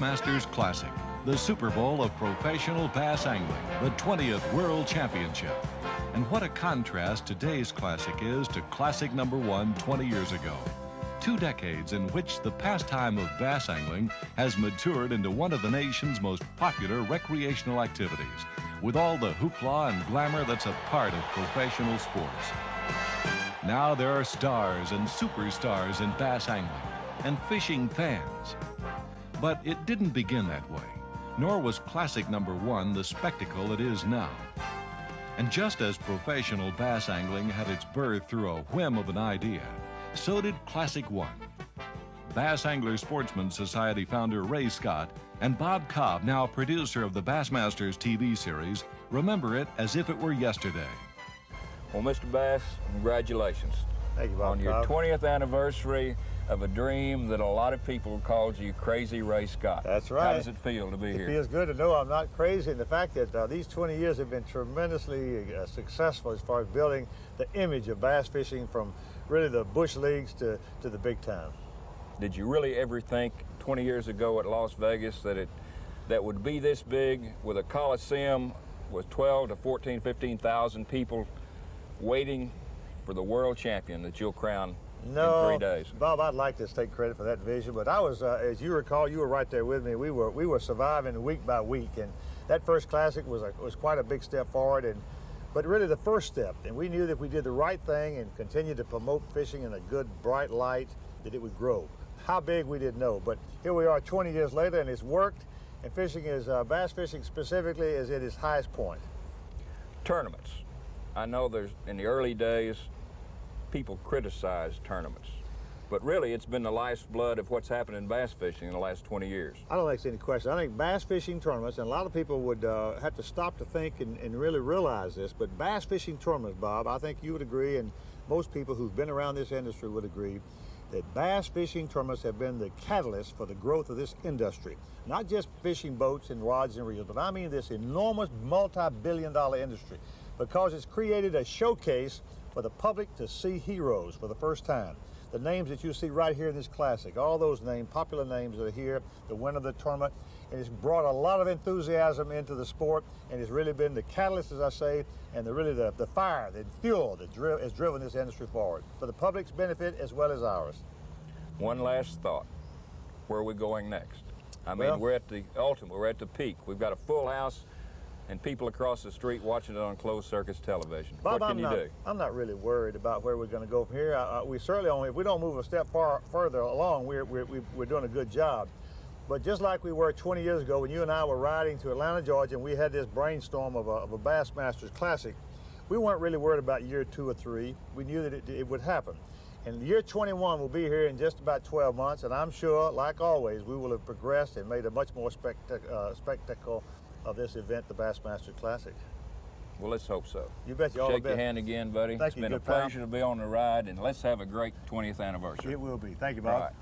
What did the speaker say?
Bassmasters Classic, the Super Bowl of professional bass angling, the 20th World Championship. And what a contrast today's Classic is to Classic #1 20 years ago. 2 decades in which the pastime of bass angling has matured into one of the nation's most popular recreational activities, with all the hoopla and glamour that's a part of professional sports. Now there are stars and superstars in bass angling and fishing fans. But it didn't begin that way, nor was Classic #1 the spectacle it is now. And just as professional bass angling had its birth through a whim of an idea, so did Classic 1. Bass Angler Sportsman Society founder Ray Scott and Bob Cobb, now producer of the Bassmasters TV series, remember it as if it were yesterday. Well, Mr. Bass, congratulations. Thank you, Bob. On your 20th anniversary of a dream that a lot of people called you Crazy Ray Scott. That's right. How does it feel to be here? It feels good to know I'm not crazy, and the fact that these 20 years have been tremendously successful as far as building the image of bass fishing from really the bush leagues to the big time. Did you really ever think 20 years ago at Las Vegas that would be this big with a Coliseum with 12 to 14, 15,000 people waiting for the world champion that you'll crown in 3 days? Bob, I'd like to take credit for that vision, but I was, as you recall, you were right there with me. We were surviving week by week, and that first Classic was quite a big step forward, but really the first step. And we knew that if we did the right thing and continued to promote fishing in a good, bright light, that it would grow. How big, we didn't know, but here we are 20 years later, and it's worked, and fishing is, bass fishing specifically, is at its highest point. Tournaments. I know there's, in the early days, people criticized tournaments, but really it's been the lifeblood of what's happened in bass fishing in the last 20 years. I don't think there's any question. I think bass fishing tournaments, and a lot of people would have to stop to think and really realize this, but bass fishing tournaments, Bob, I think you would agree, and most people who've been around this industry would agree, that bass fishing tournaments have been the catalyst for the growth of this industry. Not just fishing boats and rods and reels, but I mean this enormous multi-billion-dollar industry, because it's created a showcase for the public to see heroes for the first time. The names that you see right here in this Classic, all those names, popular names that are here, the winner of the tournament, and it's brought a lot of enthusiasm into the sport, and it's really been the catalyst, as I say, and the fire, the fuel that has driven this industry forward, for the public's benefit as well as ours. One last thought. Where are we going next? I mean, we're at the ultimate, we're at the peak. We've got a full house and people across the street watching it on closed circuit television. Bob, what can you do? I'm not really worried about where we're going to go from here. We certainly only, if we don't move a step further along, we're doing a good job. But just like we were 20 years ago when you and I were riding to Atlanta, Georgia, and we had this brainstorm of a Bassmasters Classic, we weren't really worried about year 2 or 3. We knew that it would happen. And year 21 will be here in just about 12 months, and I'm sure, like always, we will have progressed and made a much more spectacle of this event, the Bassmaster Classic. Well, let's hope so. You bet you all. Shake your hand again, buddy. Thank you. It's been a pleasure to be on the ride, and let's have a great 20th anniversary. It will be. Thank you, Bob. All right.